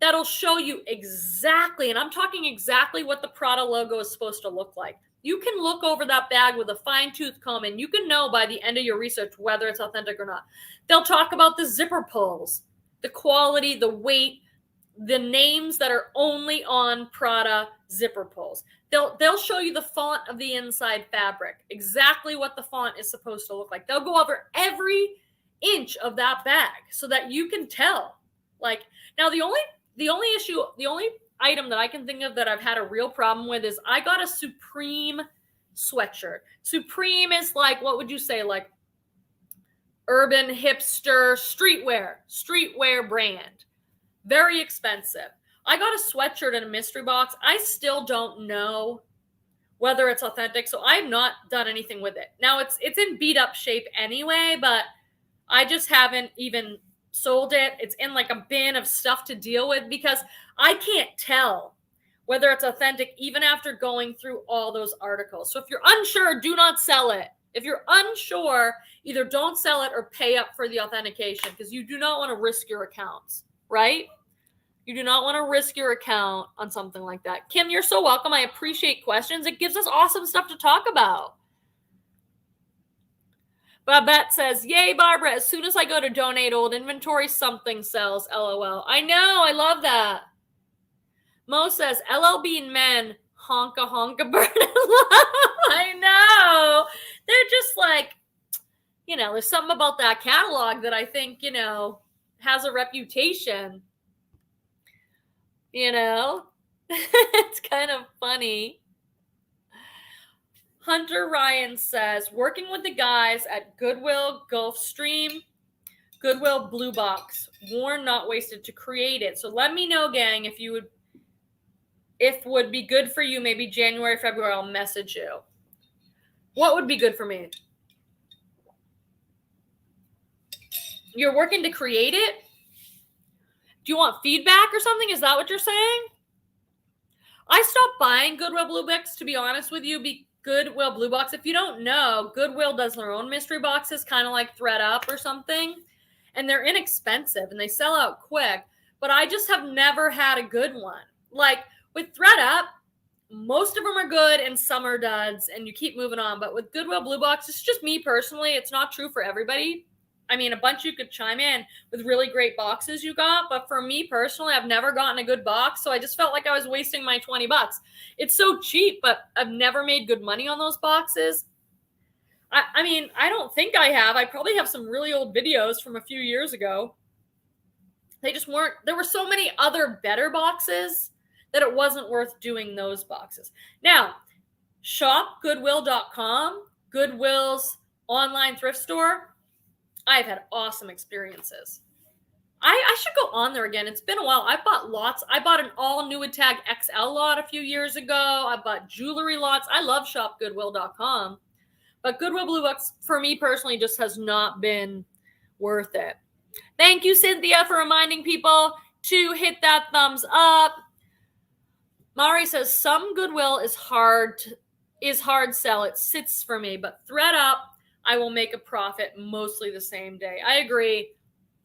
that'll show you exactly, and I'm talking exactly what the Prada logo is supposed to look like. You can look over that bag with a fine-tooth comb, and you can know by the end of your research whether it's authentic or not. They'll talk about the zipper pulls, the quality, the weight, the names that are only on Prada zipper pulls. They'll show you the font of the inside fabric, exactly what the font is supposed to look like. They'll go over every inch of that bag so that you can tell. Like, now the only item that I can think of that I've had a real problem with is I got a Supreme sweatshirt. Supreme is like, what would you say, like urban hipster streetwear brand. Very expensive. I got a sweatshirt in a mystery box. I still don't know whether it's authentic, so I've not done anything with it. Now it's in beat up shape anyway, but I just haven't even sold it. It's in like a bin of stuff to deal with because I can't tell whether it's authentic even after going through all those articles. So if you're unsure, do not sell it. If you're unsure, either don't sell it or pay up for the authentication, because you do not want to risk your accounts, right? You do not want to risk your account on something like that. Kim, you're so welcome. I appreciate questions. It gives us awesome stuff to talk about. Babette says, yay, Barbara. As soon as I go to donate old inventory, something sells. LOL. I know. I love that. Mo says, LL Bean men, honka honka burn in love. I know. They're just like, there's something about that catalog that I think, has a reputation. It's kind of funny. Hunter Ryan says, working with the guys at Goodwill Gulfstream, Goodwill Blue Box, worn not wasted to create it. So let me know, gang, if would be good for you, maybe January, February, I'll message you. What would be good for me? You're working to create it? Do you want feedback or something? Is that what you're saying? I stopped buying Goodwill Blue Box, to be honest with you. Goodwill Blue Box, if you don't know, Goodwill does their own mystery boxes, kind of like Thredup or something. And they're inexpensive and they sell out quick. But I just have never had a good one. Like with Thredup, most of them are good and some are duds and you keep moving on. But with Goodwill Blue Box, it's just me personally. It's not true for everybody. I mean, a bunch you could chime in with really great boxes you got. But for me personally, I've never gotten a good box. So I just felt like I was wasting my $20. It's so cheap, but I've never made good money on those boxes. I mean, I don't think I have. I probably have some really old videos from a few years ago. They just weren't. There were so many other better boxes that it wasn't worth doing those boxes. Now, shop Goodwill.com, Goodwill's online thrift store. I've had awesome experiences. I should go on there again. It's been a while. I bought lots. I bought an all new Tag XL lot a few years ago. I bought jewelry lots. I love shop Goodwill.com. But Goodwill Blue Box, for me personally, just has not been worth it. Thank you, Cynthia, for reminding people to hit that thumbs up. Mari says, some Goodwill is hard sell. It sits for me. But Thredup, I will make a profit mostly the same day. I agree.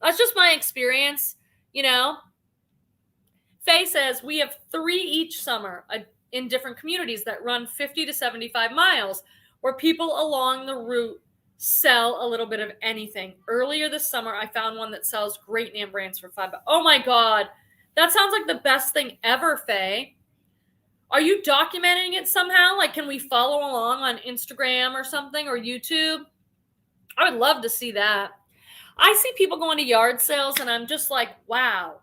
That's just my experience, Faye says, we have 3 each summer in different communities that run 50 to 75 miles where people along the route sell a little bit of anything. Earlier this summer, I found one that sells great name brands for $5. Oh my God. That sounds like the best thing ever, Faye. Are you documenting it somehow? Like, can we follow along on Instagram or something or YouTube? I would love to see that. I see people going to yard sales and I'm just like, wow,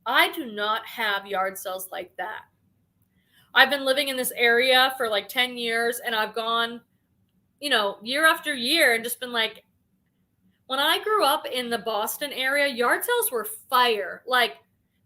I do not have yard sales like that. I've been living in this area for like 10 years and I've gone, year after year and just been like, when I grew up in the Boston area, yard sales were fire. Like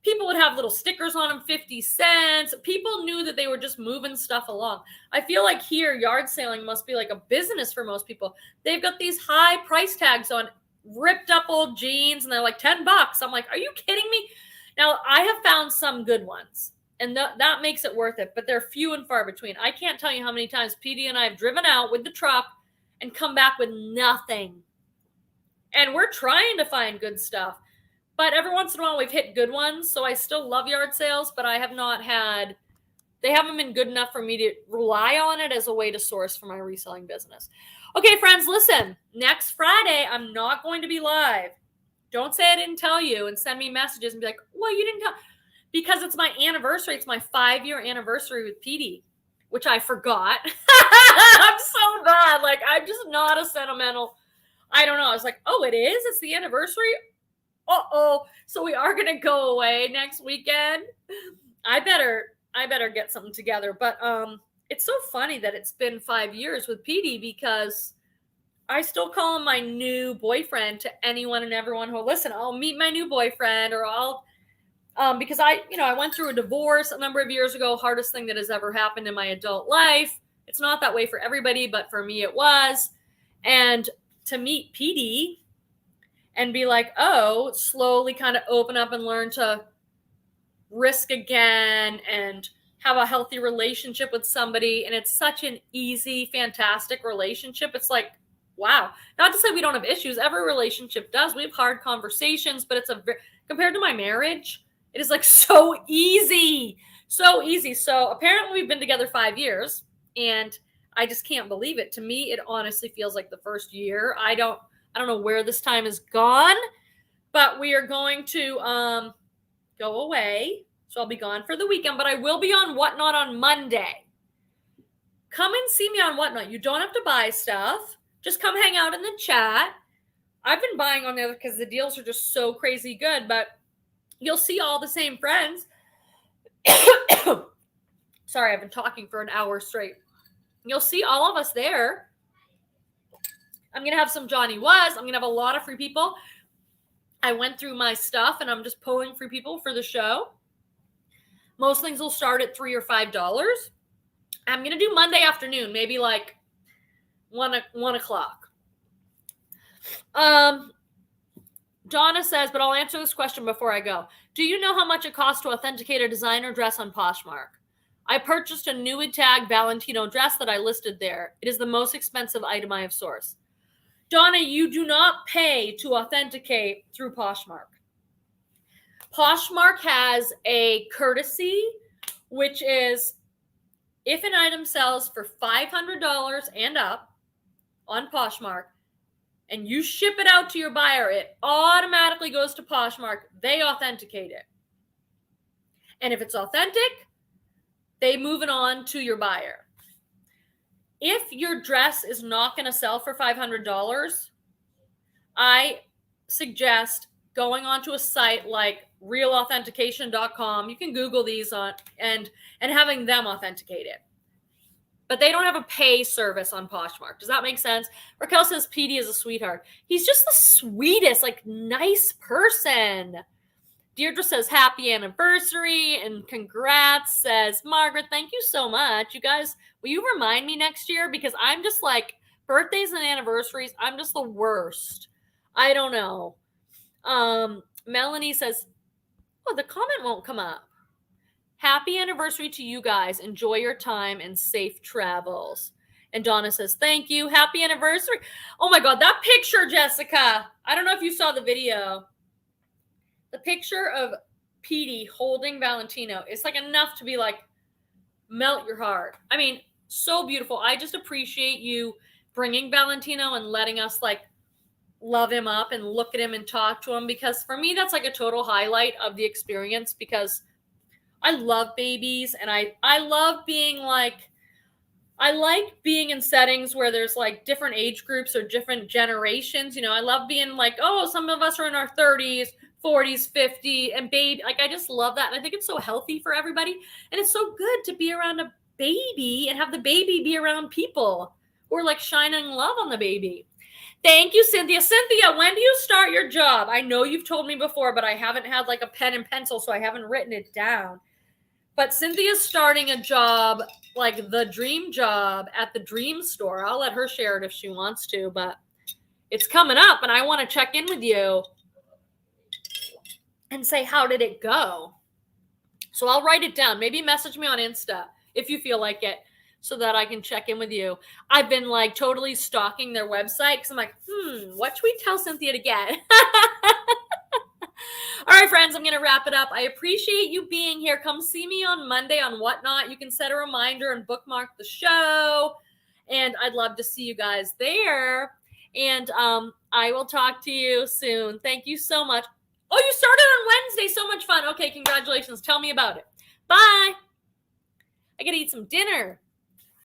people would have little stickers on them, 50 cents. People knew that they were just moving stuff along. I feel like here, yard selling must be like a business for most people. They've got these high price tags on ripped up old jeans and they're like $10. I'm like, are you kidding me? Now, I have found some good ones and that makes it worth it, but they're few and far between. I can't tell you how many times PD and I have driven out with the truck and come back with nothing. And we're trying to find good stuff. But every once in a while, we've hit good ones. So I still love yard sales, but I have not had, they haven't been good enough for me to rely on it as a way to source for my reselling business. Okay, friends, listen, next Friday, I'm not going to be live. Don't say I didn't tell you and send me messages and be like, well, you didn't tell. Because it's my anniversary. It's my 5-year anniversary with PD, which I forgot. I'm so bad. Like, I'm just not a sentimental. I don't know. I was like, oh, it is? It's the anniversary? Uh-oh. So we are going to go away next weekend. I better get something together. But it's so funny that it's been 5 years with PD because I still call him my new boyfriend to anyone and everyone who will listen. I'll meet my new boyfriend or I'll because I went through a divorce a number of years ago, hardest thing that has ever happened in my adult life. It's not that way for everybody, but for me it was. And to meet PD and be like, oh, slowly kind of open up and learn to risk again and have a healthy relationship with somebody, and it's such an easy, fantastic relationship. It's like, wow. Not to say we don't have issues. Every relationship does. We have hard conversations, but compared to my marriage, it is like so easy. So easy. So apparently we've been together 5 years, and I just can't believe it. To me, it honestly feels like the first year. I don't know where this time is gone, but we are going to go away. So I'll be gone for the weekend, but I will be on Whatnot on Monday. Come and see me on Whatnot. You don't have to buy stuff. Just come hang out in the chat. I've been buying on there because the deals are just so crazy good, but you'll see all the same friends. Sorry, I've been talking for an hour straight. You'll see all of us there. I'm going to have some Johnny Was. I'm going to have a lot of free people. I went through my stuff, and I'm just pulling free people for the show. Most things will start at $3 or $5. I'm going to do Monday afternoon, maybe like 1 o'clock. Donna says, but I'll answer this question before I go. Do you know how much it costs to authenticate a designer dress on Poshmark? I purchased a Nude Tag Valentino dress that I listed there. It is the most expensive item I have sourced. Donna, you do not pay to authenticate through Poshmark. Poshmark has a courtesy, which is if an item sells for $500 and up on Poshmark, and you ship it out to your buyer, it automatically goes to Poshmark. They authenticate it. And if it's authentic, they move it on to your buyer. If your dress is not going to sell for $500, I suggest going onto a site like realauthentication.com. You can Google these on and having them authenticate it. But they don't have a pay service on Poshmark. Does that make sense? Raquel says Petey is a sweetheart. He's just the sweetest, like, nice person. Deirdre says happy anniversary and congrats. Says Margaret, thank you so much. You guys, will you remind me next year? Because I'm just like, birthdays and anniversaries, I'm just the worst. I don't know. Melanie says, oh, the comment won't come up. Happy anniversary to you guys. Enjoy your time and safe travels. And Donna says, thank you. Happy anniversary. Oh my God, that picture, Jessica. I don't know if you saw the video. The picture of Petey holding Valentino is like enough to be like, melt your heart. I mean, so beautiful. I just appreciate you bringing Valentino and letting us like love him up and look at him and talk to him, because for me, that's like a total highlight of the experience, because I love babies, and I love being like, I like being in settings where there's like different age groups or different generations. You know, I love being like, oh, some of us are in our 30s, 40s, 50, and baby, like I just love that. And I think it's so healthy for everybody. And it's so good to be around a baby and have the baby be around people who are like shining love on the baby. Thank you, Cynthia. Cynthia, when do you start your job? I know you've told me before, but I haven't had like a pen and pencil, so I haven't written it down. But Cynthia's starting a job, like the dream job at the Dream Store. I'll let her share it if she wants to, but it's coming up, and I want to check in with you and say, how did it go? So I'll write it down. Maybe message me on Insta if you feel like it, so that I can check in with you. I've been like totally stalking their website because I'm like, what should we tell Cynthia to get? All right, friends, I'm going to wrap it up. I appreciate you being here. Come see me on Monday on Whatnot. You can set a reminder and bookmark the show, and I'd love to see you guys there. And I will talk to you soon. Thank you so much. Oh, you started on Wednesday. So much fun. Okay, congratulations. Tell me about it. Bye. I got to eat some dinner.